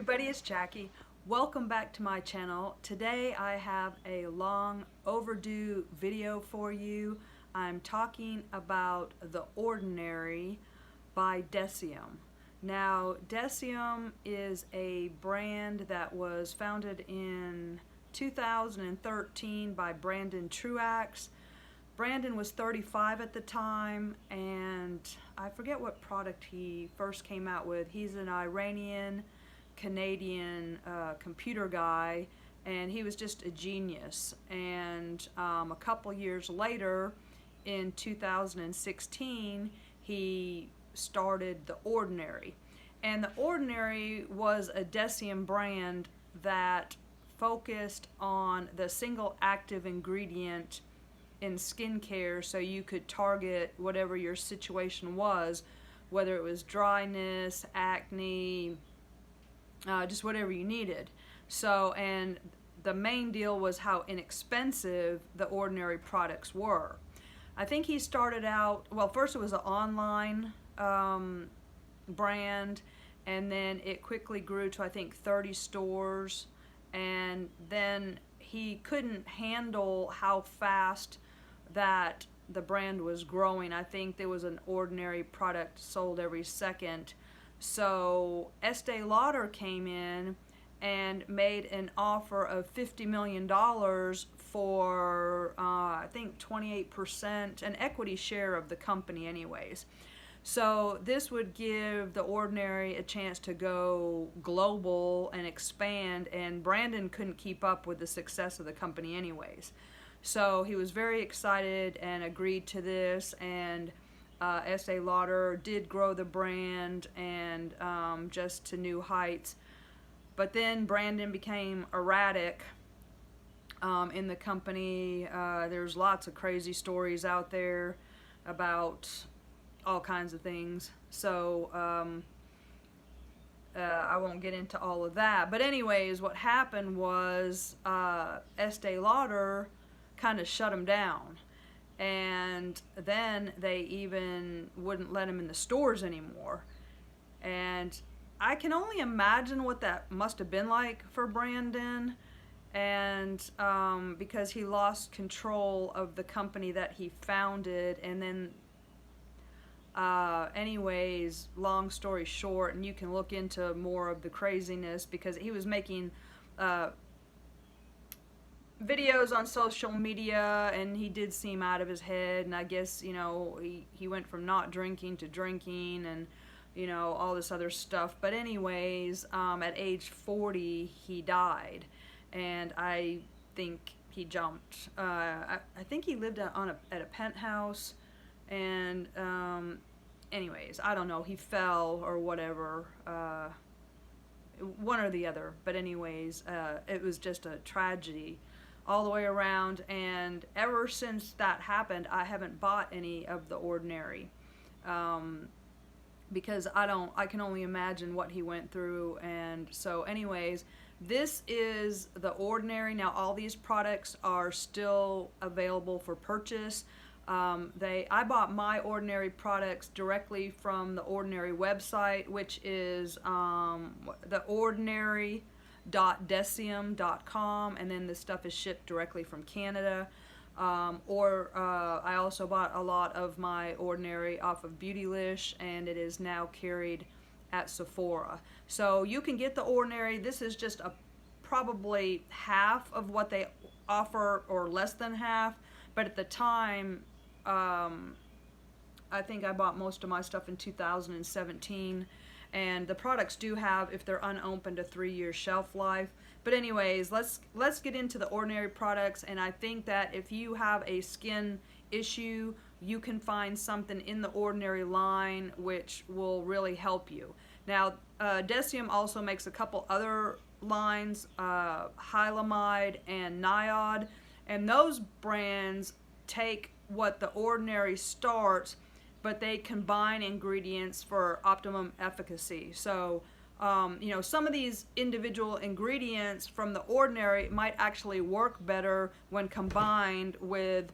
everybody, it's Jackie. Welcome back to my channel. Today I have a long overdue video for you. I'm talking about The Ordinary by Deciem. Now, Deciem is a brand that was founded in 2013 by Brandon Truax. Brandon was 35 at the time, and I forget what product he first came out with. He's an Iranian Canadian computer guy, and he was just a genius. And a couple years later, in 2016, he started The Ordinary. And The Ordinary was a Deciem brand that focused on the single active ingredient in skincare, so you could target whatever your situation was, whether it was dryness, acne, just whatever you needed. So, and the main deal was how inexpensive The Ordinary products were. I think he started out, well, first it was an online brand, and then it quickly grew to, I think, 30 stores, and then he couldn't handle how fast that the brand was growing. I think there was an Ordinary product sold every second. So Estee Lauder came in and made an offer of $50 million for I think 28%, an equity share of the company anyways. So this would give The Ordinary a chance to go global and expand, and Brandon couldn't keep up with the success of the company anyways. So he was very excited and agreed to this, and Estee Lauder did grow the brand and just to new heights. But then Brandon became erratic in the company. There's lots of crazy stories out there about all kinds of things. So I won't get into all of that. But anyways, what happened was Estee Lauder kind of shut him down. And then they even wouldn't let him in the stores anymore. And I can only imagine what that must have been like for Brandon, and because he lost control of the company that he founded. And then anyways, long story short, and you can look into more of the craziness, because he was making videos on social media, and he did seem out of his head, and I guess, you know, he went from not drinking to drinking, and, you know, all this other stuff. But anyways, at age 40 he died, and I think he jumped. I think he lived at a penthouse, and anyways, I don't know, he fell or whatever, one or the other. But anyways, it was just a tragedy all the way around, and ever since that happened, I haven't bought any of The Ordinary, because I can only imagine what he went through. And so anyways, this is The Ordinary. Now, all these products are still available for purchase. I bought my Ordinary products directly from the Ordinary website, which is theordinary.deciem.com, and then the stuff is shipped directly from Canada. I also bought a lot of my Ordinary off of Beautylish, and it is now carried at Sephora. So you can get The Ordinary. This is just probably half of what they offer, or less than half. But at the time, I think I bought most of my stuff in 2017. And the products do have, if they're unopened, a 3-year shelf life. But anyways, let's get into The Ordinary products. And I think that if you have a skin issue, you can find something in The Ordinary line which will really help you. Now, Deciem also makes a couple other lines, Hylamide and Niod, and those brands take what The Ordinary starts, but they combine ingredients for optimum efficacy. So, you know, some of these individual ingredients from The Ordinary might actually work better when combined with,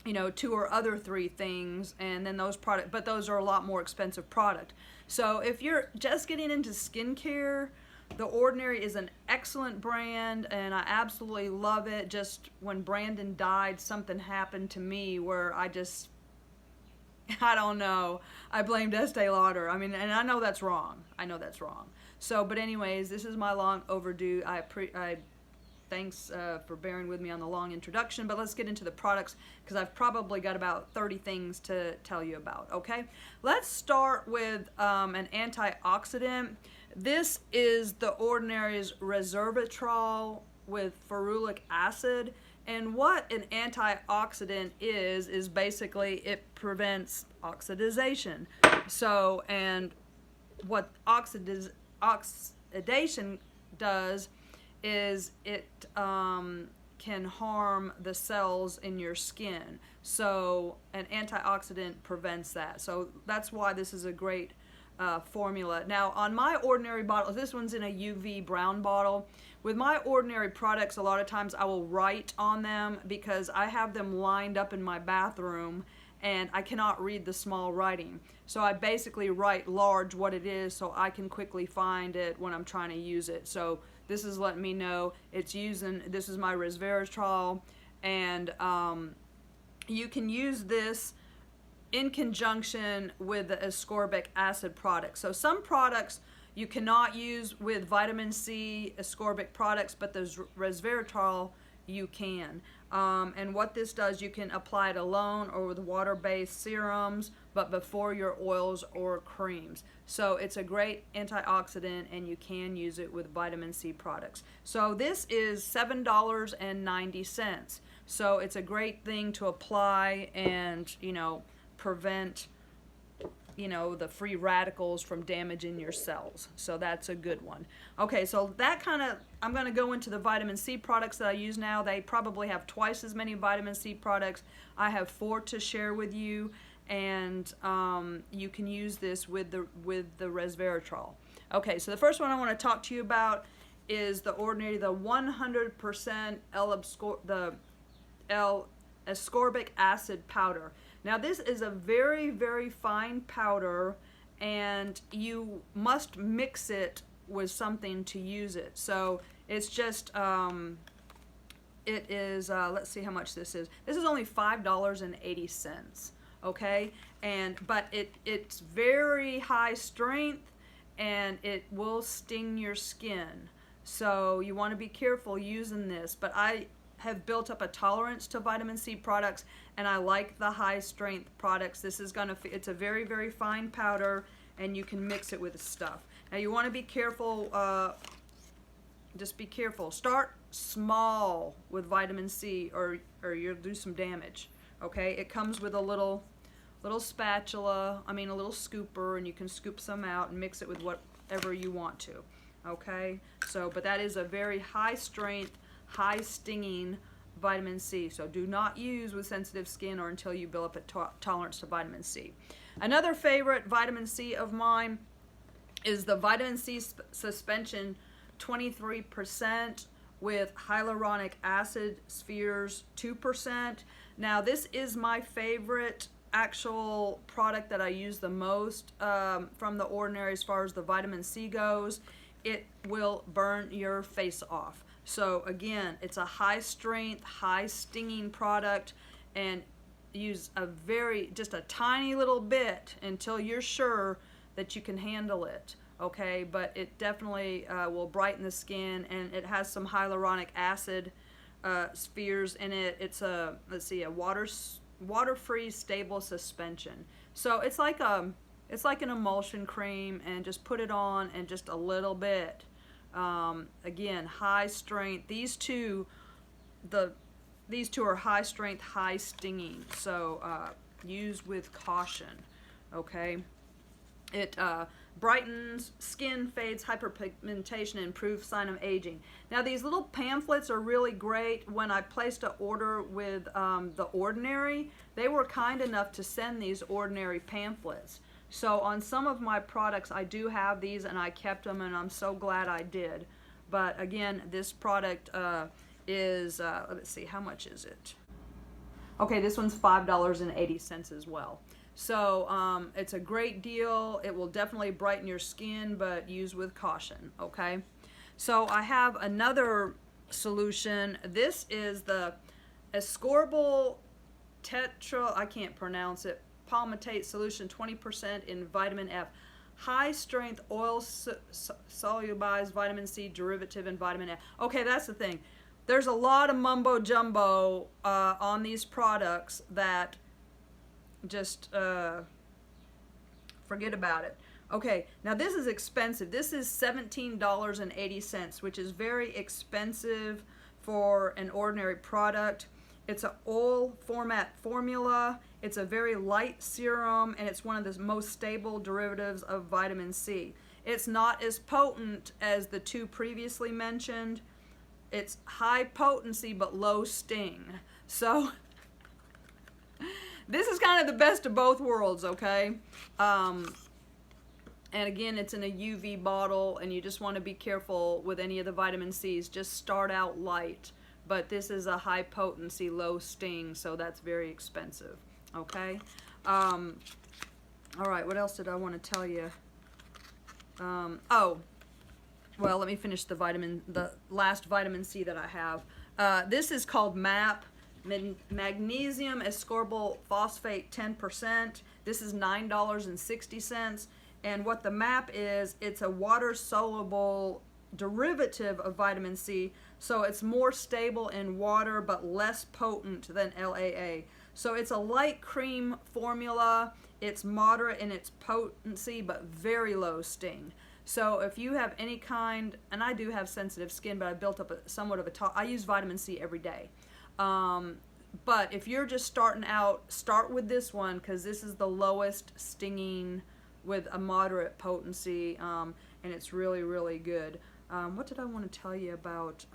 you know, 2 or other 3 things, and then those products, but those are a lot more expensive product. So if you're just getting into skincare, The Ordinary is an excellent brand, and I absolutely love it. Just when Brandon died, something happened to me where I don't know. I blamed Estee Lauder. I mean, and I know that's wrong. I know that's wrong. So, but anyways, this is my long overdue. Thanks for bearing with me on the long introduction, but let's get into the products because I've probably got about 30 things to tell you about, okay? Let's start with an antioxidant. This is the Ordinary's Resveratrol with Ferulic acid. And what an antioxidant is basically it prevents oxidation. So, and what oxidation does is it can harm the cells in your skin. So an antioxidant prevents that. So that's why this is a great formula. Now on my Ordinary bottle, this one's in a UV brown bottle. With my Ordinary products, a lot of times I will write on them because I have them lined up in my bathroom and I cannot read the small writing. So I basically write large what it is so I can quickly find it when I'm trying to use it. So this is letting me know this is my Resveratrol, and you can use this in conjunction with the Ascorbic acid products. So some products you cannot use with vitamin C ascorbic products, but the Resveratrol you can. And what this does, you can apply it alone or with water-based serums, but before your oils or creams. So it's a great antioxidant, and you can use it with vitamin C products. So this is $7.90. So it's a great thing to apply and, prevent the free radicals from damaging your cells. So that's a good one. Okay, so I'm going to go into the vitamin C products that I use now. They probably have twice as many vitamin C products. I have 4 to share with you, and you can use this with the Resveratrol. Okay, so the first one I want to talk to you about is the Ordinary, the 100% Ascorbic acid powder. Now this is a very, very fine powder, and you must mix it with something to use it. So it's just, it is, let's see how much this is. This is only $5.80, okay? But it's very high strength, and it will sting your skin. So you want to be careful using this, but I have built up a tolerance to vitamin C products, and I like the high strength products. It's a very, very fine powder, and you can mix it with stuff. Now you want to be careful, just be careful. Start small with vitamin C or you'll do some damage, okay? It comes with a little spatula, a little scooper, and you can scoop some out and mix it with whatever you want to, okay? So, but that is a very high strength, high stinging vitamin C. So do not use with sensitive skin or until you build up a tolerance to vitamin C. Another favorite vitamin C of mine is the vitamin C suspension 23% with hyaluronic acid spheres 2%. Now this is my favorite actual product that I use the most from the Ordinary as far as the vitamin C goes. It will burn your face off. So again, it's a high strength, high stinging product, and use just a tiny little bit until you're sure that you can handle it, okay? But it definitely will brighten the skin, and it has some hyaluronic acid spheres in it. It's a water-free stable suspension. So it's like an emulsion cream, and just put it on and just a little bit. Again, high strength. These two are high strength, high stinging. So use with caution. Okay. It brightens skin, fades hyperpigmentation, and improves sign of aging. Now these little pamphlets are really great. When I placed an order with the Ordinary, they were kind enough to send these Ordinary pamphlets. So on some of my products, I do have these, and I kept them, and I'm so glad I did. But again, this product is, let's see, how much is it? Okay, this one's $5.80 as well. So it's a great deal. It will definitely brighten your skin, but use with caution, okay? So I have another solution. This is the Ascorbyl I can't pronounce it, palmitate solution, 20% in vitamin F. High strength oil solubilized vitamin C derivative in vitamin F. Okay, that's the thing. There's a lot of mumbo jumbo on these products that just forget about it. Okay, now this is expensive. This is $17.80, which is very expensive for an ordinary product. It's an oil format formula. It's a very light serum, and it's one of the most stable derivatives of vitamin C. It's not as potent as the two previously mentioned. It's high potency but low sting. So this is kind of the best of both worlds, okay? And again, it's in a UV bottle, and you just want to be careful with any of the vitamin C's. Just start out light. But this is a high potency, low sting, so that's very expensive, okay? All right, what else did I want to tell you? Oh, well, let me finish the last vitamin C that I have. This is called MAP, Magnesium Ascorbyl Phosphate 10%. This is $9.60. And what the MAP is, it's a water-soluble derivative of vitamin C, so it's more stable in water but less potent than LAA. So it's a light cream formula. It's moderate in its potency but very low sting. So if you have any kind, and I do have sensitive skin, but I built up somewhat of a I use vitamin C every day. But if you're just starting out, start with this one, because this is the lowest stinging with a moderate potency, and it's really, really good. What did I want to tell you about?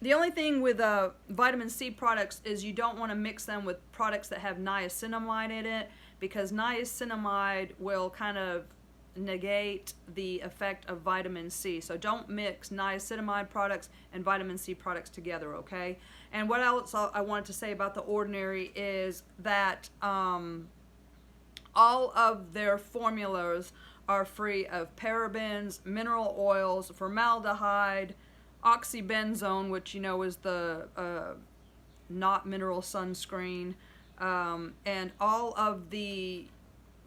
The only thing with vitamin C products is you don't want to mix them with products that have niacinamide in it, because niacinamide will kind of negate the effect of vitamin C. So don't mix niacinamide products and vitamin C products together, okay? And what else I wanted to say about the Ordinary is that all of their formulas are free of parabens, mineral oils, formaldehyde, oxybenzone, which you know is the not mineral sunscreen, and all of the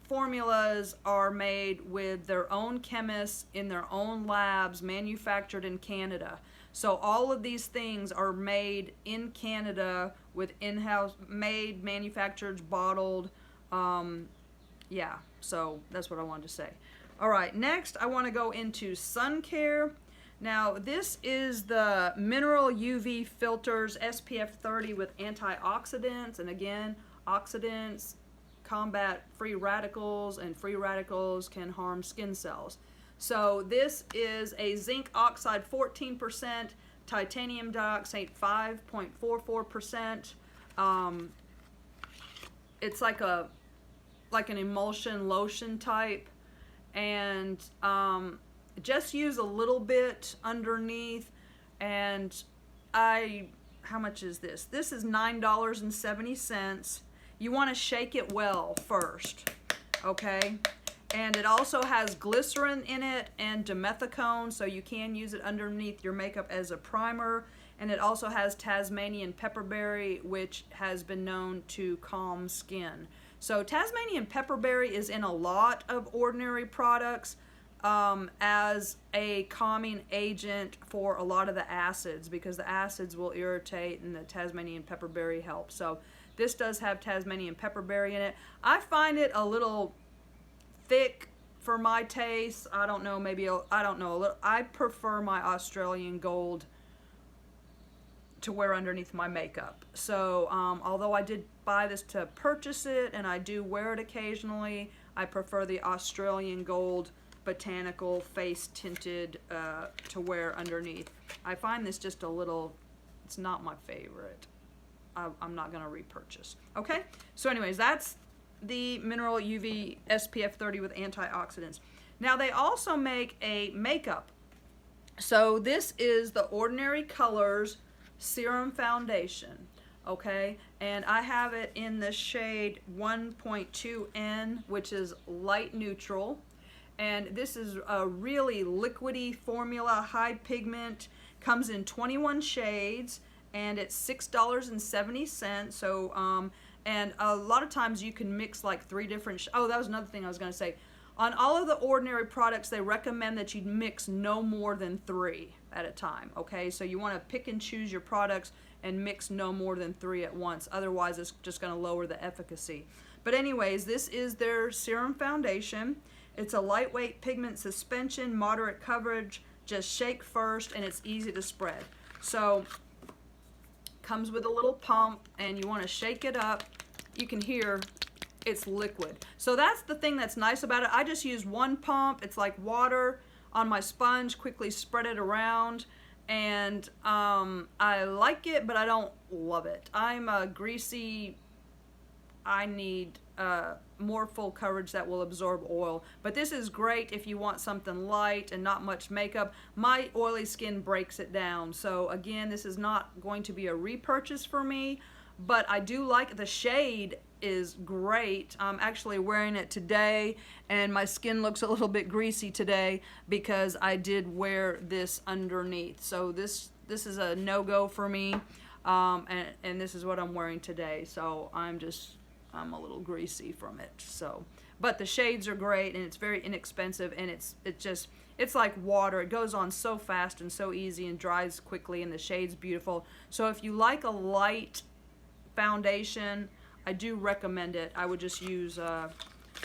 formulas are made with their own chemists in their own labs, manufactured in Canada. So all of these things are made in Canada with in-house made, manufactured, bottled. Yeah, so that's what I wanted to say. All right, next I want to go into SUNCARE. Now this is the Mineral UV Filters SPF 30 with antioxidants, and again, oxidants combat free radicals, and free radicals can harm skin cells. So this is a zinc oxide 14%, titanium dioxide 5.44%. It's like an emulsion lotion type, and just use a little bit underneath. And how much is this? This is $9.70. You want to shake it well first, okay? And it also has glycerin in it and dimethicone, so you can use it underneath your makeup as a primer. And it also has Tasmanian pepperberry, which has been known to calm skin. So Tasmanian pepperberry is in a lot of Ordinary products as a calming agent for a lot of the acids, because the acids will irritate and the Tasmanian pepperberry helps. So this does have Tasmanian pepperberry in it. I find it a little thick for my taste. I don't know, maybe, I don't know. I prefer my Australian Gold to wear underneath my makeup. So although I did buy this to purchase it and I do wear it occasionally, I prefer the Australian Gold Botanical Face Tinted to wear underneath. I find this just a little, it's not my favorite. I'm not going to repurchase. Okay, so anyways, that's the Mineral UV SPF 30 with antioxidants. Now they also make a makeup. So this is the Ordinary Colors Serum Foundation. Okay, and I have it in the shade 1.2N, which is light neutral. And this is a really liquidy formula, high pigment, comes in 21 shades, and it's $6.70. So, and a lot of times you can mix like 3 different, oh, that was another thing I was gonna say. On all of the Ordinary products, they recommend that you mix no more than 3 at a time, okay? So you wanna pick and choose your products and mix no more than 3 at once. Otherwise, it's just gonna lower the efficacy. But anyways, this is their serum foundation. It's a lightweight pigment suspension, moderate coverage, just shake first, and it's easy to spread. So, comes with a little pump, and you wanna shake it up. You can hear it's liquid. So that's the thing that's nice about it. I just use 1 pump. It's like water on my sponge, quickly spread it around, and I like it, but I don't love it. I'm a greasy, I need more full coverage that will absorb oil. But this is great if you want something light and not much makeup. My oily skin breaks it down. So again, this is not going to be a repurchase for me, but I do like the shade is great. I'm actually wearing it today, and my skin looks a little bit greasy today because I did wear this underneath. So this is a no-go for me, and this is what I'm wearing today. So I'm a little greasy from it. So, but the shades are great, and it's very inexpensive, and it's like water. It goes on so fast and so easy and dries quickly, and the shade's beautiful. So if you like a light foundation, I do recommend it. I would just use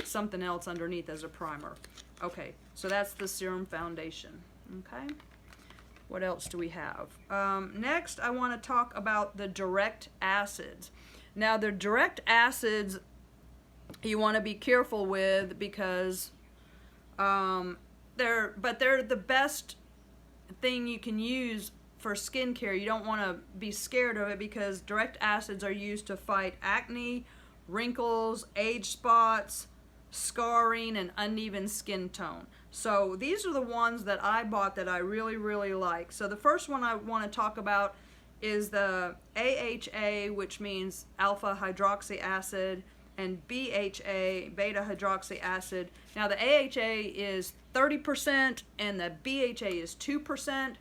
something else underneath as a primer. Okay, so that's the serum foundation. Okay, what else do we have? Next, I want to talk about the direct acids. Now, the direct acids you want to be careful with because they're the best thing you can use for skincare. You don't want to be scared of it because direct acids are used to fight acne, wrinkles, age spots, scarring, and uneven skin tone. So these are the ones that I bought that I really, really like. So the first one I want to talk about is the AHA, which means alpha hydroxy acid, and BHA, beta hydroxy acid. Now the AHA is 30% and the BHA is 2%.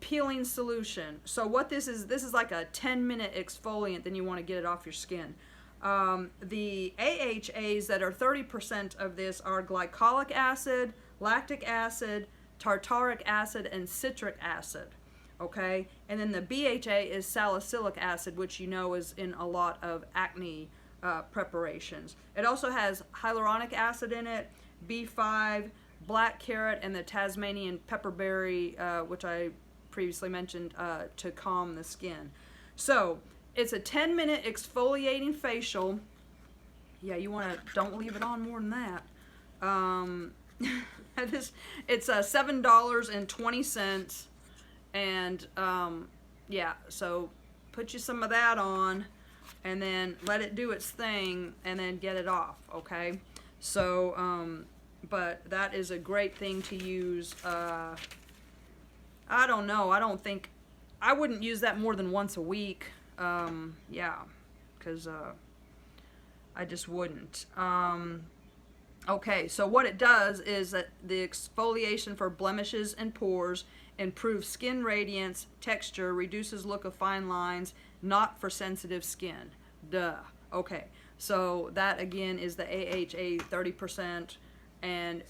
Peeling solution. So what this is like a 10-minute exfoliant, then you want to get it off your skin. The AHAs that are 30% of this are glycolic acid, lactic acid, tartaric acid, and citric acid. Okay, and then the BHA is salicylic acid, which you know is in a lot of acne preparations. It also has hyaluronic acid in it, B5, black carrot, and the Tasmanian pepperberry, which I previously mentioned, to calm the skin. So it's a 10-minute exfoliating facial. Yeah, you want to don't leave it on more than that. It's $7.20, and yeah, so put you some of that on, and then let it do its thing, and then get it off. Okay, so but that is a great thing to use. I don't know. I wouldn't use that more than once a week. Yeah, because I just wouldn't. Okay, so what it does is that the exfoliation for blemishes and pores improves skin radiance, texture, reduces look of fine lines, not for sensitive skin. Duh. Okay, so that again is the AHA 30% and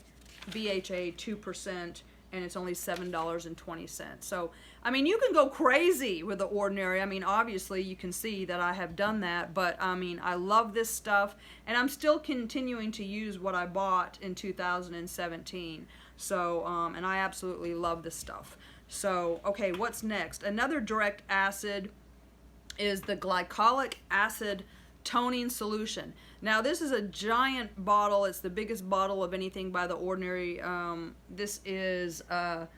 BHA 2%. And it's only $7.20. So, I mean, you can go crazy with the Ordinary. I mean, obviously you can see that I have done that, but I mean, I love this stuff, and I'm still continuing to use what I bought in 2017. So, and I absolutely love this stuff. So, okay, what's next? Another direct acid is the Glycolic Acid Toning Solution. Now this is a giant bottle. It's the biggest bottle of anything by the Ordinary. This is well,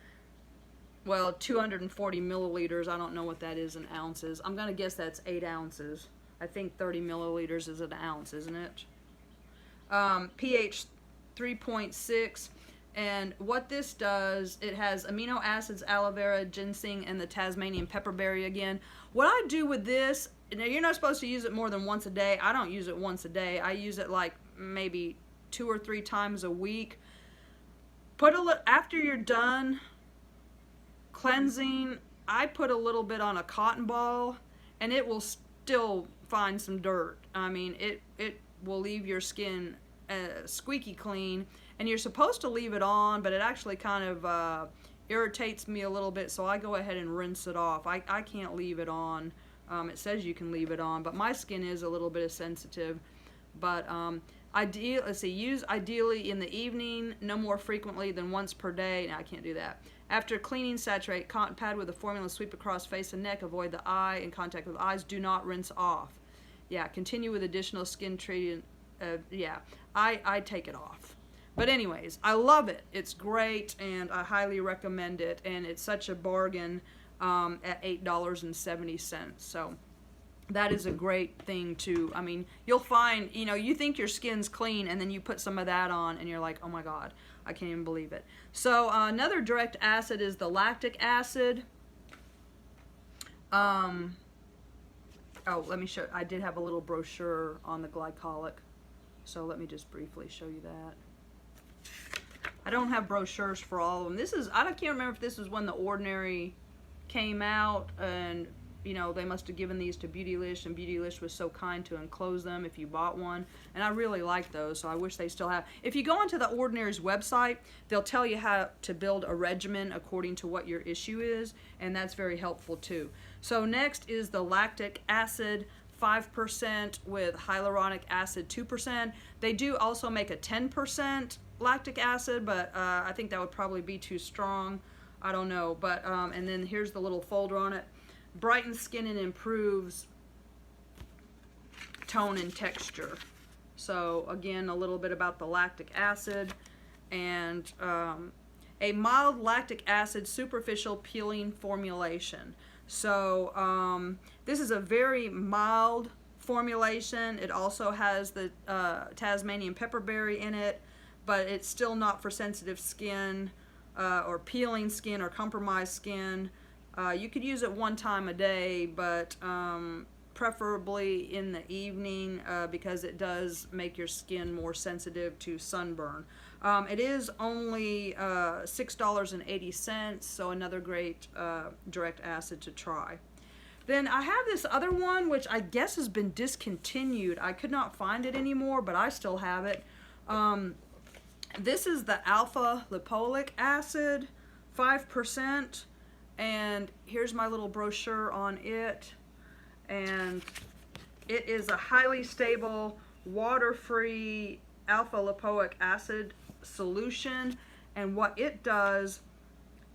240 milliliters. I don't know what that is in ounces. I'm gonna guess that's 8 ounces. I think 30 milliliters is an ounce, isn't it? pH 3.6. And what this does, it has amino acids, aloe vera, ginseng, and the Tasmanian pepperberry again. What I do with this, now you're not supposed to use it more than once a day. I don't use it once a day. I use it like maybe 2 or 3 times a week. After you're done cleansing, I put a little bit on a cotton ball, and it will still find some dirt. I mean, it will leave your skin squeaky clean, and you're supposed to leave it on, but it actually kind of irritates me a little bit, so I go ahead and rinse it off. I can't leave it on. It says you can leave it on, but my skin is a little bit sensitive. But use ideally in the evening, no more frequently than once per day. No, I can't do that. After cleaning, saturate cotton pad with the formula, sweep across face and neck, avoid the eye and contact with eyes. Do not rinse off. Yeah, continue with additional skin treatment. Yeah, I take it off. But anyways, I love it. It's great, and I highly recommend it. And it's such a bargain at $8.70. So that is a great thing to, I mean, you'll find, you know, you think your skin's clean, and then you put some of that on, and you're like, oh my God, I can't even believe it. So another direct acid is the lactic acid. Oh, let me show, I did have a little brochure on the glycolic. So let me just briefly show you that. I don't have brochures for all of them. This is, I can't remember if this was when the Ordinary came out, and you know, they must have given these to Beautylish, and Beautylish was so kind to enclose them if you bought one. And I really like those, so I wish they still have. If you go onto the Ordinary's website, they'll tell you how to build a regimen according to what your issue is, and that's very helpful too. So next is the lactic acid, 5% with hyaluronic acid 2%. They do also make a 10% lactic acid, but I think that would probably be too strong. I don't know, but and then here's the little folder on it. Brightens skin and improves tone and texture. So again, a little bit about the lactic acid, and a mild lactic acid superficial peeling formulation. So this is a very mild formulation. It also has the Tasmanian pepperberry in it, but it's still not for sensitive skin or peeling skin or compromised skin. You could use it 1 time a day, but preferably in the evening because it does make your skin more sensitive to sunburn. It is only $6.80, so another great direct acid to try. Then I have this other one, which I guess has been discontinued. I could not find it anymore, but I still have it. This is the alpha lipoic acid, 5%. And here's my little brochure on it. And it is a highly stable, water-free alpha lipoic acid solution. And what it does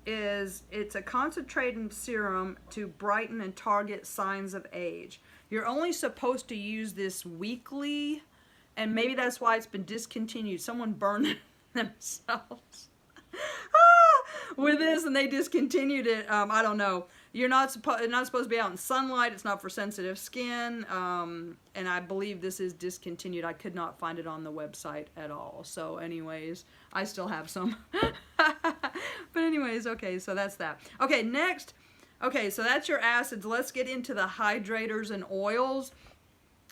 is it's a concentrated serum to brighten and target signs of age. You're only supposed to use this weekly, and maybe that's why it's been discontinued. Someone burned themselves with this, and they discontinued it. I don't know. You're not supposed to be out in sunlight. It's not for sensitive skin, and I believe this is discontinued. I could not find it on the website at all. So anyways, I still have some. But anyways, okay, so that's that. Okay, next. Okay, so that's your acids. Let's get into the hydrators and oils.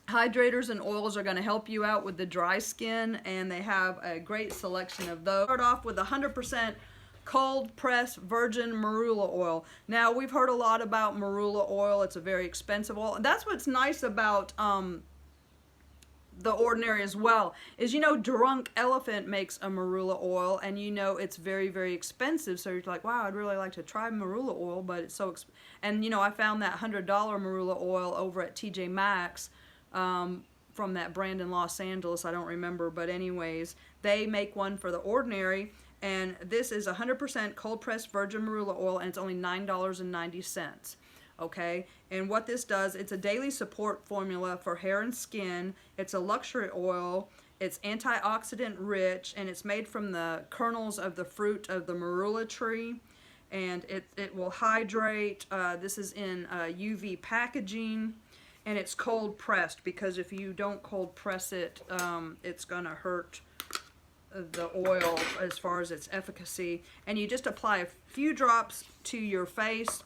Hydrators and oils are going to help you out with the dry skin, and they have a great selection of those. Start off with 100% cold pressed virgin marula oil. Now, we've heard a lot about marula oil. It's a very expensive oil. And that's what's nice about the Ordinary as well, is, you know, Drunk Elephant makes a marula oil, and you know it's very, very expensive. So you're like, wow, I'd really like to try marula oil, but it's so expensive. And, you know, I found that $100 marula oil over at TJ Maxx from that brand in Los Angeles. I don't remember, but anyways, they make one for the Ordinary. And this is 100% cold-pressed virgin marula oil, and it's only $9.90. Okay? And what this does, it's a daily support formula for hair and skin. It's a luxury oil. It's antioxidant rich, and it's made from the kernels of the fruit of the marula tree. And it will hydrate. This is in UV packaging, and it's cold-pressed, because if you don't cold-press it, it's going to hurt the oil as far as its efficacy. And you just apply a few drops to your face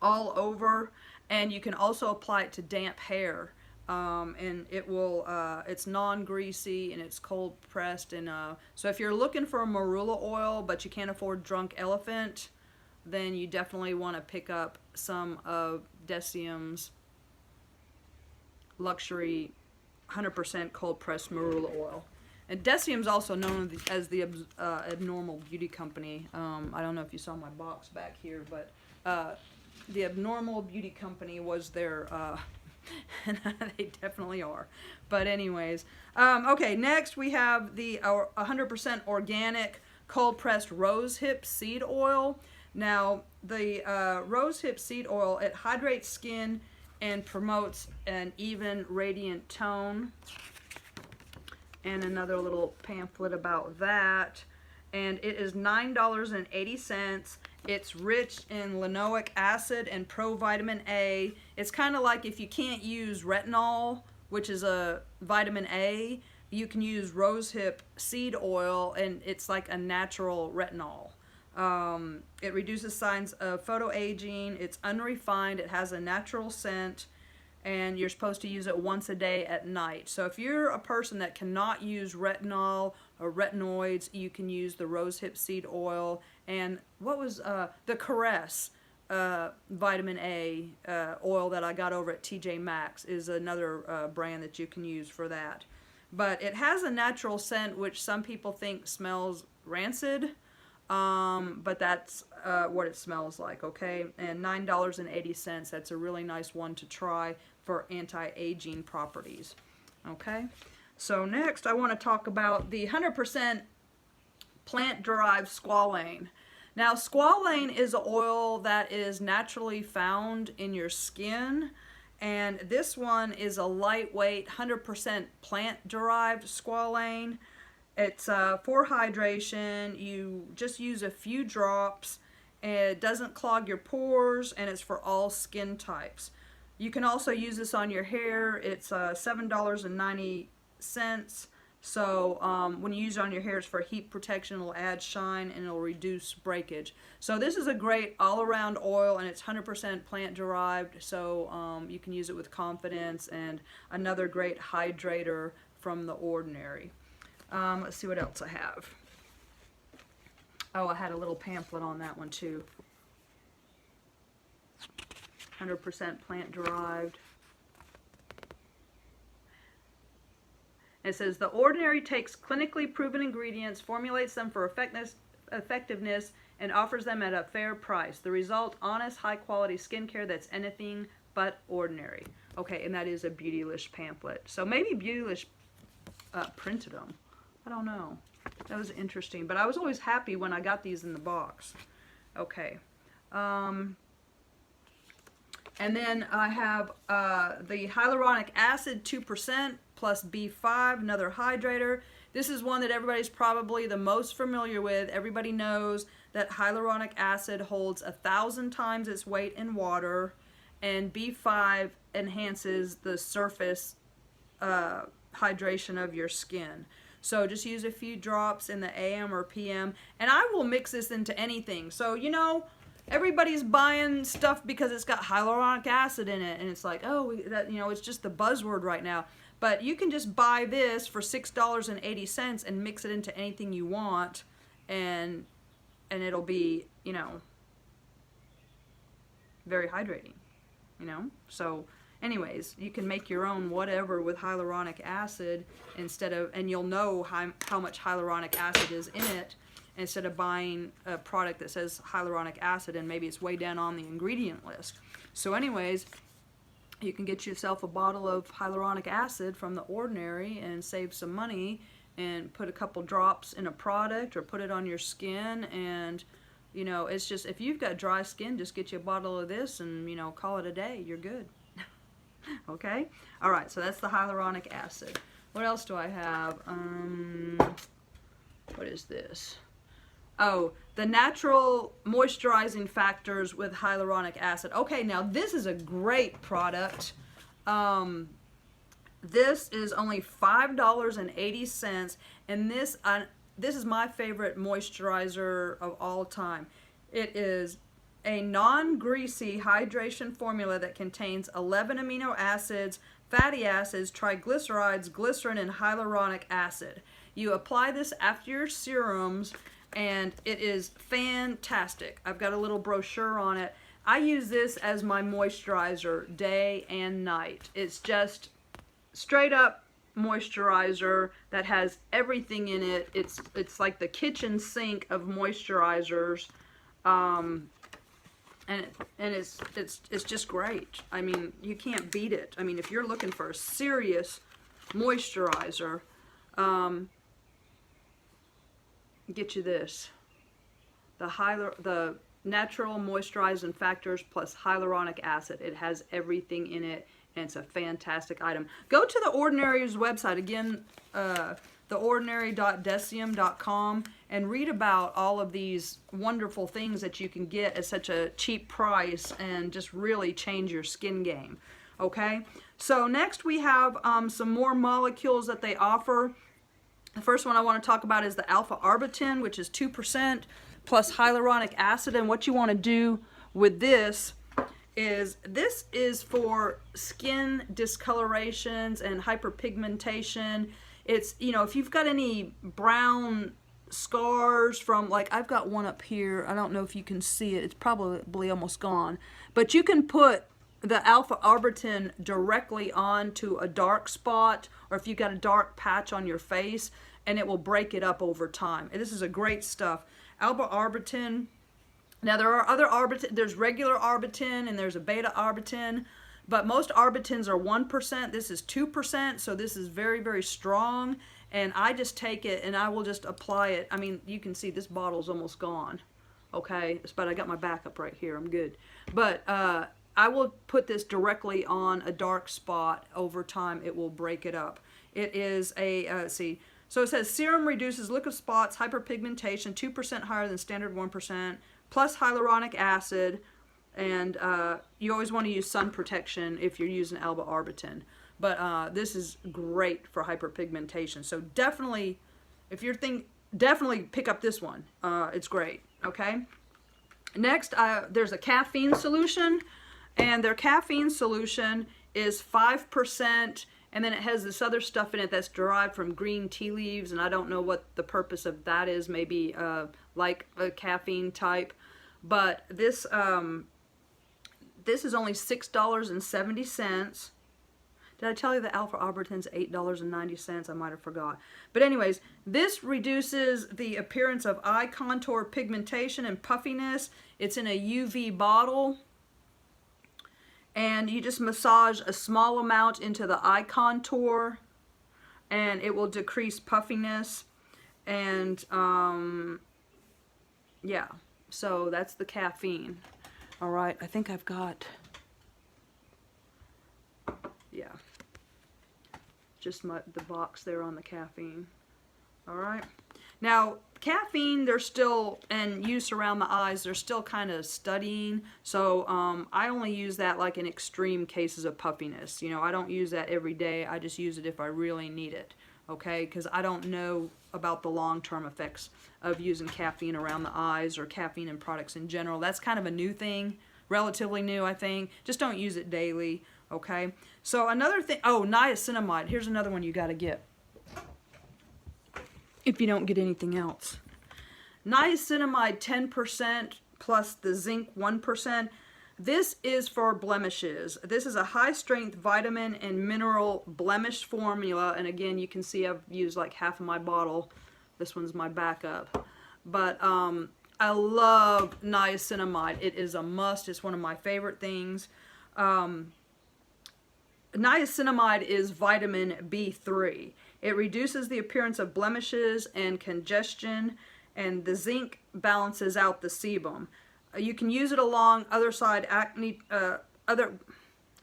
all over, And you can also apply it to damp hair. And it will, it's non-greasy and it's cold pressed. And so if you're looking for a Marula Oil but you can't afford Drunk Elephant, then you definitely want to pick up some of Deciem's luxury 100% cold pressed Marula Oil. And Deciem's also known as the Abnormal Beauty Company. I don't know if you saw my box back here, but the Abnormal Beauty Company was their, and they definitely are. But anyways, okay, next we have the 100% organic cold pressed Rosehip Seed Oil. Now, the Rosehip Seed Oil, it hydrates skin and promotes an even radiant tone. And another little pamphlet about that. And it is $9.80. It's rich in linoleic acid and provitamin A. It's kind of like if you can't use retinol, which is a vitamin A, you can use Rosehip Seed Oil, and it's like a natural retinol. It reduces signs of photoaging. It's unrefined. It has a natural scent. And you're supposed to use it once a day at night. So if you're a person that cannot use retinol or retinoids, you can use the Rosehip Seed Oil. And what was the Caress vitamin A oil that I got over at TJ Maxx is another brand that you can use for that. But it has a natural scent which some people think smells rancid. But that's what it smells like, okay? And $9.80, that's a really nice one to try for anti-aging properties, okay? So next I want to talk about the 100% plant-derived Squalane. Now, Squalane is an oil that is naturally found in your skin, and this one is a lightweight 100% plant-derived Squalane. It's for hydration. You just use a few drops. It doesn't clog your pores, and it's for all skin types. You can also use this on your hair. It's $7.90. So when you use it on your hair, it's for heat protection. It'll add shine and it'll reduce breakage. So this is a great all-around oil, and it's 100% plant-derived. So you can use it with confidence, and another great hydrator from The Ordinary. Let's see what else I have. Oh, I had a little pamphlet on that one too. 100% plant-derived. It says, The Ordinary takes clinically proven ingredients, formulates them for effectiveness, and offers them at a fair price. The result, honest, high-quality skincare that's anything but ordinary. Okay, and that is a Beautylish pamphlet. So maybe Beautylish printed them. I don't know. That was interesting. But I was always happy when I got these in the box. Okay. And then I have the Hyaluronic Acid 2% plus B5, another hydrator. This is one that everybody's probably the most familiar with. Everybody knows that hyaluronic acid holds 1,000 times its weight in water, and B5 enhances the surface hydration of your skin. So just use a few drops in the AM or PM, and I will mix this into anything. So, you know, everybody's buying stuff because it's got hyaluronic acid in it, and it's like, oh, that, you know, it's just the buzzword right now. But you can just buy this for $6.80 and mix it into anything you want, and it'll be, you know, very hydrating, you know. So anyways, you can make your own whatever with hyaluronic acid instead of, and you'll know how much hyaluronic acid is in it, instead of buying a product that says hyaluronic acid and maybe it's way down on the ingredient list. So anyways, you can get yourself a bottle of hyaluronic acid from The Ordinary and save some money, and put a couple drops in a product or put it on your skin. And, you know, it's just, if you've got dry skin, just get you a bottle of this and, you know, call it a day. You're good. Okay? All right, so that's the hyaluronic acid. What else do I have? What is this? Oh, the natural moisturizing factors with hyaluronic acid. Okay, now this is a great product. This is only $5.80, and this is my favorite moisturizer of all time. It is a non-greasy hydration formula that contains 11 amino acids, fatty acids, triglycerides, glycerin, and hyaluronic acid. You apply this after your serums, and it is fantastic. I've got a little brochure on it. I use this as my moisturizer day and night. It's just straight up moisturizer that has everything in it. It's like the kitchen sink of moisturizers, and it's just great. I mean, you can't beat it. I mean, if you're looking for a serious moisturizer, get you this, the natural moisturizing factors plus hyaluronic acid. It has everything in it, and it's a fantastic item. Go to The Ordinary's website, again, theordinary.deciem.com, and read about all of these wonderful things that you can get at such a cheap price and just really change your skin game. Okay, so next we have some more molecules that they offer. The first one I want to talk about is the alpha arbutin, which is 2% plus hyaluronic acid. And what you want to do with this is for skin discolorations and hyperpigmentation. It's, you know, if you've got any brown scars from, like, I've got one up here. I don't know if you can see it. It's probably almost gone. But you can put the alpha arbutin directly onto a dark spot, or if you've got a dark patch on your face, and it will break it up over time. And this is a great stuff. Alpha arbutin. Now there are other arbutin. There's regular arbutin and there's a beta arbutin, but most arbutins are 1%. This is 2%, so this is very, very strong. And I just take it and I will just apply it. I mean, you can see this bottle's almost gone. Okay, but I got my backup right here. I'm good. But I will put this directly on a dark spot. Over time, it will break it up. It is a, see, so it says serum reduces liquid spots, hyperpigmentation, 2% higher than standard 1%, plus hyaluronic acid, and you always want to use sun protection if you're using alpha arbutin. But this is great for hyperpigmentation. So definitely, if you're definitely pick up this one. It's great. Okay. Next, there's a caffeine solution, and their caffeine solution is 5%. And then it has this other stuff in it that's derived from green tea leaves, and I don't know what the purpose of that is. Maybe like a caffeine type. But this this is only $6.70. Did I tell you the alpha arbutin's $8.90? I might have forgot. But anyways, this reduces the appearance of eye contour pigmentation and puffiness. It's in a UV bottle. And you just massage a small amount into the eye contour, and it will decrease puffiness. And yeah, so that's the caffeine. All right, I think I've got, yeah, just the box there on the caffeine. All right. Now, caffeine, they're still, and use around the eyes, they're still kind of studying. So I only use that like in extreme cases of puffiness. You know, I don't use that every day. I just use it if I really need it. Okay, because I don't know about the long-term effects of using caffeine around the eyes or caffeine in products in general. That's kind of a new thing, relatively new, I think. Just don't use it daily. Okay. So another thing, oh, niacinamide. Here's another one you got to get if you don't get anything else. Niacinamide 10% plus the zinc 1%. This is for blemishes. This is a high-strength vitamin and mineral blemish formula. And again, you can see I've used like half of my bottle. This one's my backup. But I love niacinamide. It is a must. It's one of my favorite things. Niacinamide is vitamin B3. It reduces the appearance of blemishes and congestion, and the zinc balances out the sebum. You can use it along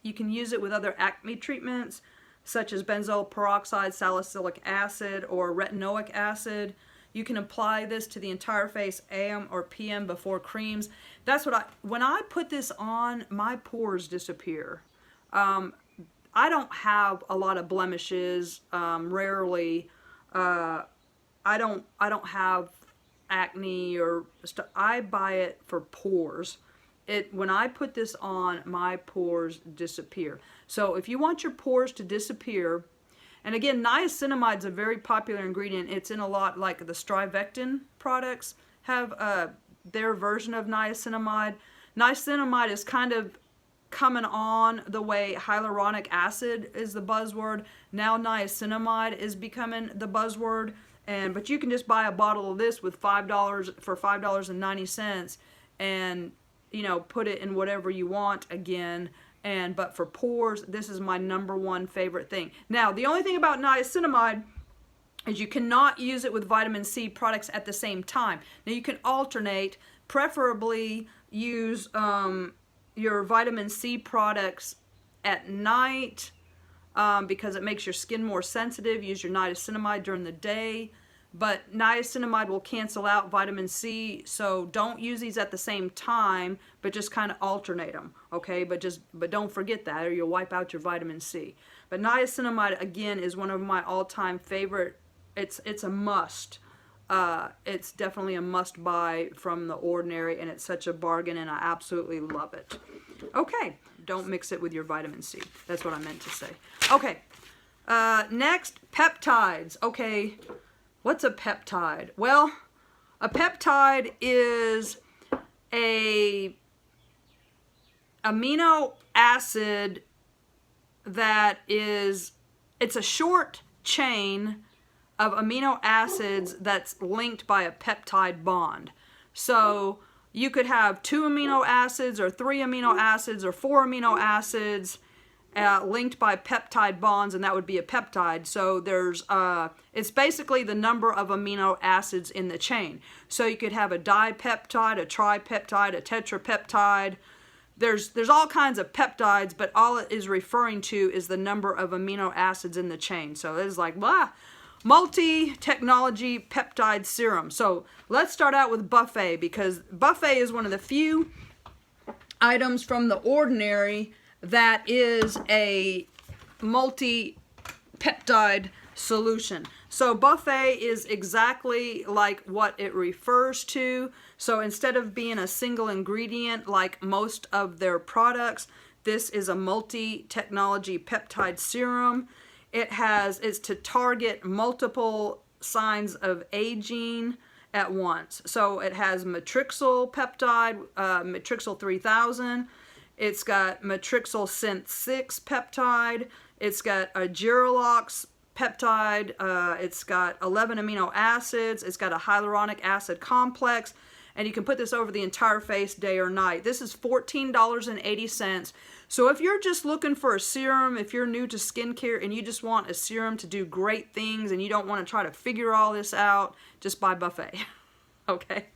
you can use it with other acne treatments such as benzoyl peroxide, salicylic acid, or retinoic acid. You can apply this to the entire face AM or PM before creams. That's what when I put this on, my pores disappear. I don't have a lot of blemishes, rarely. I don't have acne or stuff. I buy it for pores, when I put this on, my pores disappear. So if you want your pores to disappear, and again, niacinamide is a very popular ingredient. It's in a lot, like the Strivectin products have their version of niacinamide. Niacinamide is kind of coming on the way hyaluronic acid is the buzzword. Now niacinamide is becoming the buzzword. But you can just buy a bottle of this with $5 for $5.90 and, you know, put it in whatever you want again. But for pores, this is my #1 favorite thing. Now, the only thing about niacinamide is you cannot use it with vitamin C products at the same time. Now, you can alternate, preferably use your vitamin C products at night because it makes your skin more sensitive. Use your niacinamide during the day. But niacinamide will cancel out vitamin C, so don't use these at the same time, but just kind of alternate them, okay? But don't forget that, or you'll wipe out your vitamin C. But niacinamide, again, is one of my all-time favorite. It's a must. It's definitely a must-buy from The Ordinary, and it's such a bargain, and I absolutely love it. Okay, don't mix it with your vitamin C. That's what I meant to say. Okay, next, peptides. Okay. What's a peptide? Well, a peptide is a amino acid that is, it's a short chain of amino acids that's linked by a peptide bond. So you could have 2 amino acids or 3 amino acids or 4 amino acids linked by peptide bonds, and that would be a peptide. So there's it's basically the number of amino acids in the chain. So you could have a dipeptide, a tripeptide, a tetrapeptide. There's all kinds of peptides, but all it is referring to is the number of amino acids in the chain. So it's like, blah, multi-technology peptide serum. So let's start out with Buffet, because Buffet is one of the few items from The Ordinary that is a multi-peptide solution. So Buffet is exactly like what it refers to. So instead of being a single ingredient like most of their products, this is a multi-technology peptide serum. It's to target multiple signs of aging at once. So it has matrixyl peptide, matrixyl 3000. It's got matrixyl synth 6 peptide. It's got a Giroline peptide. It's got 11 amino acids. It's got a hyaluronic acid complex. And you can put this over the entire face day or night. This is $14.80. So if you're just looking for a serum, if you're new to skincare and you just want a serum to do great things and you don't want to try to figure all this out, just buy Buffet. Okay?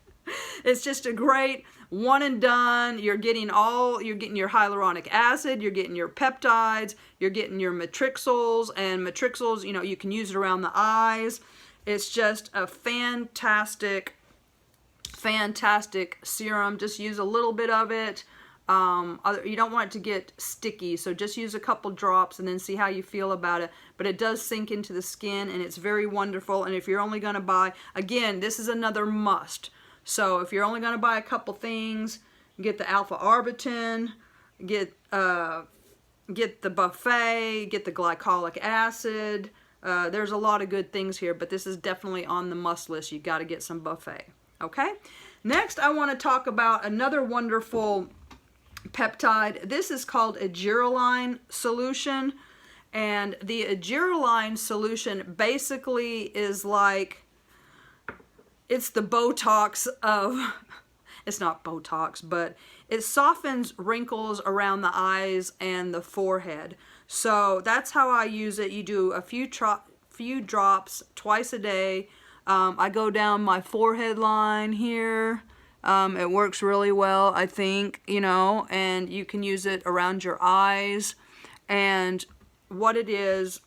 It's just a great one and done. You're getting your hyaluronic acid, you're getting your peptides, you're getting your matrixyls, and matrixyls, you know, you can use it around the eyes. It's just a fantastic serum. Just use a little bit of it. You don't want it to get sticky, so just use a couple drops and then see how you feel about it. But it does sink into the skin, and it's very wonderful. And if you're only going to buy, again, this is another must. So if you're only going to buy a couple things, get the alpha Arbutin, get the Buffet, get the Glycolic Acid. There's a lot of good things here, but this is definitely on the must list. You got to get some Buffet. Okay? Next, I want to talk about another wonderful peptide. This is called a Giroline Solution. And the Giroline Solution basically is like, it's the Botox of, it's not Botox, but it softens wrinkles around the eyes and the forehead. So that's how I use it. You do a few drops twice a day. I go down my forehead line here. It works really well, I think, you know, and you can use it around your eyes. And what it is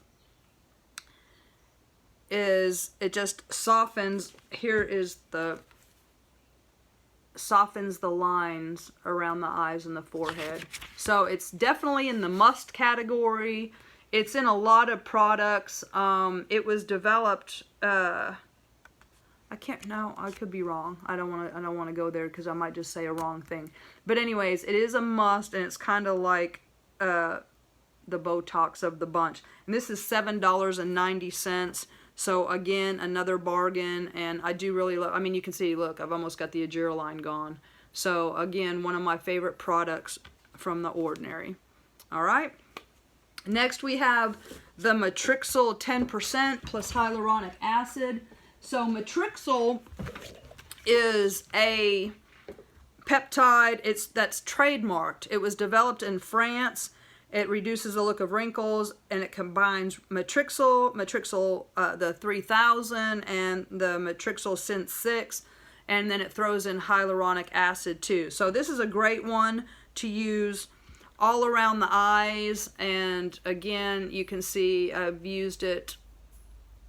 it just softens, softens the lines around the eyes and the forehead. So it's definitely in the must category. It's in a lot of products. It was developed I can't, no, I could be wrong. I don't want to go there because I might just say a wrong thing. But anyways, it is a must, and it's kind of like the Botox of the bunch. And this is $7.90. So again, another bargain, and I do really love, I mean, you can see, look, I've almost got the Giroline gone. So again, one of my favorite products from The Ordinary. All right. Next we have the Matrixyl 10% plus hyaluronic acid. So Matrixyl is a peptide. That's trademarked. It was developed in France. It reduces the look of wrinkles, and it combines Matrixyl, the 3000, and the Matrixyl Synth 6, and then it throws in hyaluronic acid too. So this is a great one to use all around the eyes, and again, you can see I've used it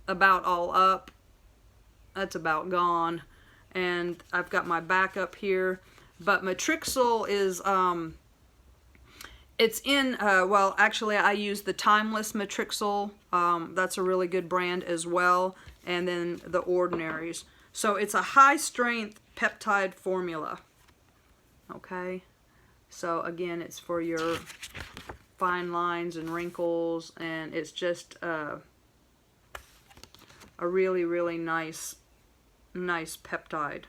about all up. That's about gone, and I've got my backup here. But Matrixyl is it's in well, actually I use the Timeless Matrixyl. That's a really good brand as well, and then the Ordinaries. So it's a high strength peptide formula. Okay, so again, it's for your fine lines and wrinkles, and it's just a really, really nice peptide.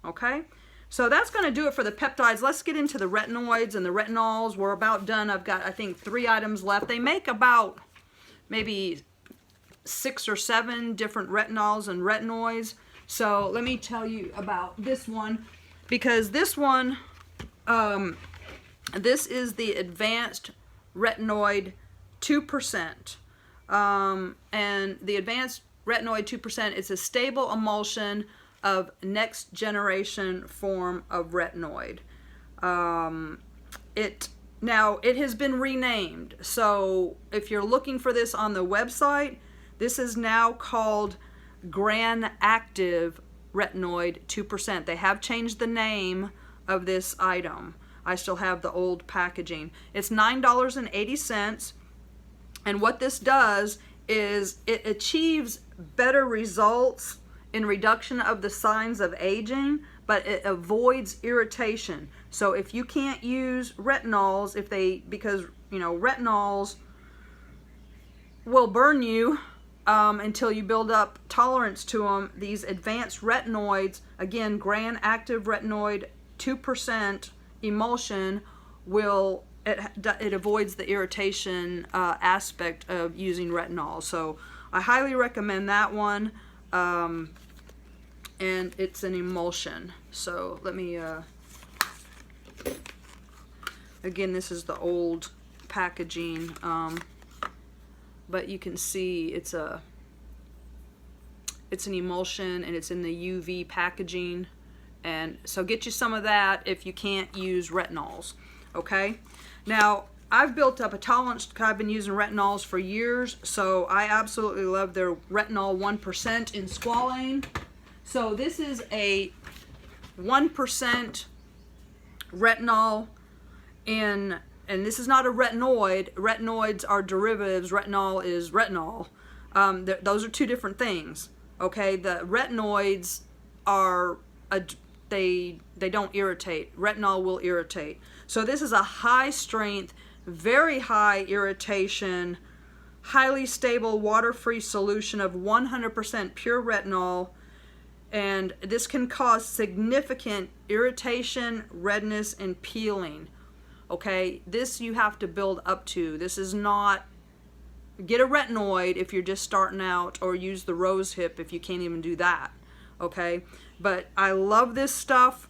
Okay, so that's going to do it for the peptides. Let's get into the retinoids and the retinols. We're about done. I've got, I think, 3 items left. They make about maybe 6 or 7 different retinols and retinoids. So let me tell you about this one, because this one, this is the Advanced Retinoid 2%. And the Advanced Retinoid 2%, it's a stable emulsion of next generation form of retinoid. It has been renamed. So if you're looking for this on the website, this is now called Gran Active Retinoid 2%. They have changed the name of this item. I still have the old packaging. It's $9.80, and what this does is it achieves better results in reduction of the signs of aging, but it avoids irritation. So if you can't use retinols, because you know retinols will burn you until you build up tolerance to them, these advanced retinoids, again, Gran Active Retinoid 2% emulsion, it avoids the irritation aspect of using retinol. So I highly recommend that one, and it's an emulsion. So let me again, this is the old packaging, but you can see it's an emulsion, and it's in the UV packaging. And so get you some of that if you can't use retinols. Okay, now I've built up a tolerance. I've been using retinols for years, so I absolutely love their retinol 1% in Squalane. So this is a 1% retinol and this is not a retinoid. Retinoids are derivatives. Retinol is retinol. Those are 2 different things. Okay, the retinoids are they don't irritate. Retinol will irritate. So this is a high strength, very high irritation, highly stable water-free solution of 100% pure retinol, and this can cause significant irritation, redness, and peeling. Okay, this you have to build up to. This is not, get a retinoid if you're just starting out, or use the Rosehip if you can't even do that. Okay, but I love this stuff.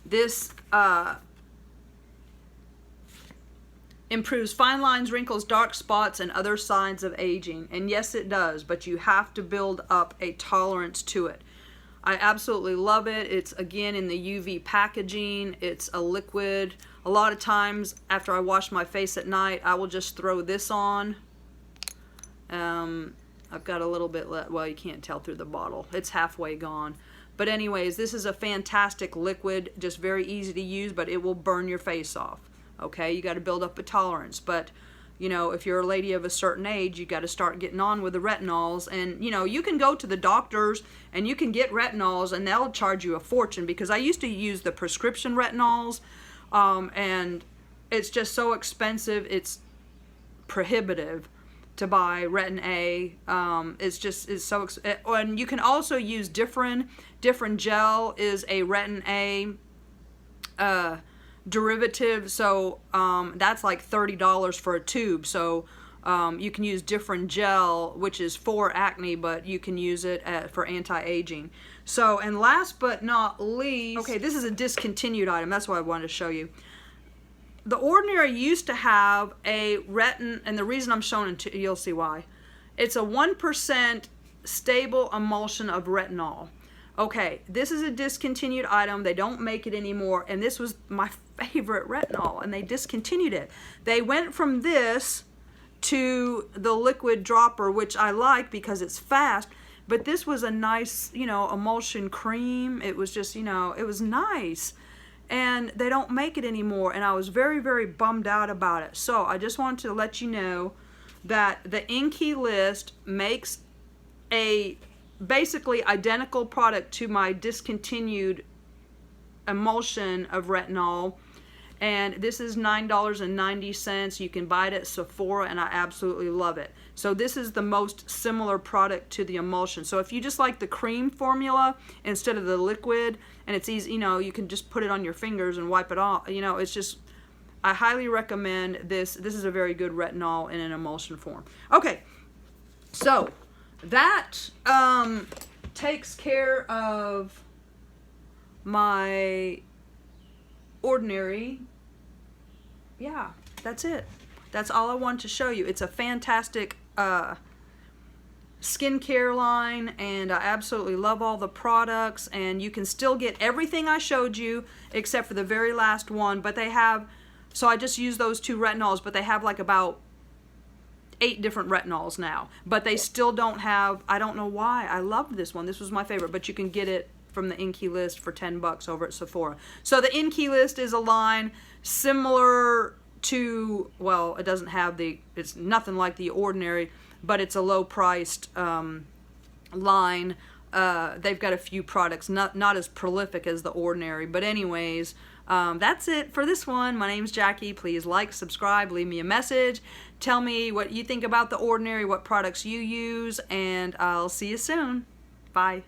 This improves fine lines, wrinkles, dark spots, and other signs of aging. And yes, it does, but you have to build up a tolerance to it. I absolutely love it. It's, again, in the UV packaging. It's a liquid. A lot of times after I wash my face at night, I will just throw this on. I've got a little bit left. Well, you can't tell through the bottle. It's halfway gone. But anyways, this is a fantastic liquid, just very easy to use, but it will burn your face off. Okay, you got to build up a tolerance. But you know, if you're a lady of a certain age, you got to start getting on with the retinols. And, you know, you can go to the doctors and you can get retinols and they'll charge you a fortune, because I used to use the prescription retinols, and it's just so expensive. It's prohibitive to buy Retin A. It's so and you can also use different gel is a Retin A derivative, so that's like $30 for a tube. So you can use different gel, which is for acne, but you can use it for anti-aging. So, and last but not least, okay, this is a discontinued item. That's what I wanted to show you. The Ordinary used to have a retin, and the reason I'm showing it to you, you'll see why. It's a 1% stable emulsion of retinol. Okay, this is a discontinued item. They don't make it anymore, and this was my favorite retinol, and they discontinued it. They went from this to the liquid dropper, which I like because it's fast, but this was a nice, you know, emulsion cream. It was just, you know, it was nice. And they don't make it anymore, and I was very, very bummed out about it. So I just wanted to let you know that the INKEY list makes a basically identical product to my discontinued emulsion of retinol, and this is $9.90. You can buy it at Sephora, and I absolutely love it. So this is the most similar product to the emulsion. So if you just like the cream formula instead of the liquid, and it's easy, you know, you can just put it on your fingers and wipe it off. You know, it's just, I highly recommend this. This is a very good retinol in an emulsion form. Okay, so that takes care of my Ordinary. Yeah, that's it. That's all I wanted to show you. It's a fantastic skincare line, and I absolutely love all the products, and you can still get everything I showed you except for the very last one. But they have, so I just used those 2 retinols, but they have like about 8 different retinols now, but they still don't have, I don't know why. I loved this one. This was my favorite, but you can get it from the INKEY list for $10 over at Sephora. So the INKEY list is a line similar to, well, it doesn't have the, it's nothing like the Ordinary, but it's a low priced line. They've got a few products, not as prolific as the Ordinary, but anyways, that's it for this one. My name's Jackie. Please like, subscribe, leave me a message. Tell me what you think about the Ordinary, what products you use, and I'll see you soon. Bye.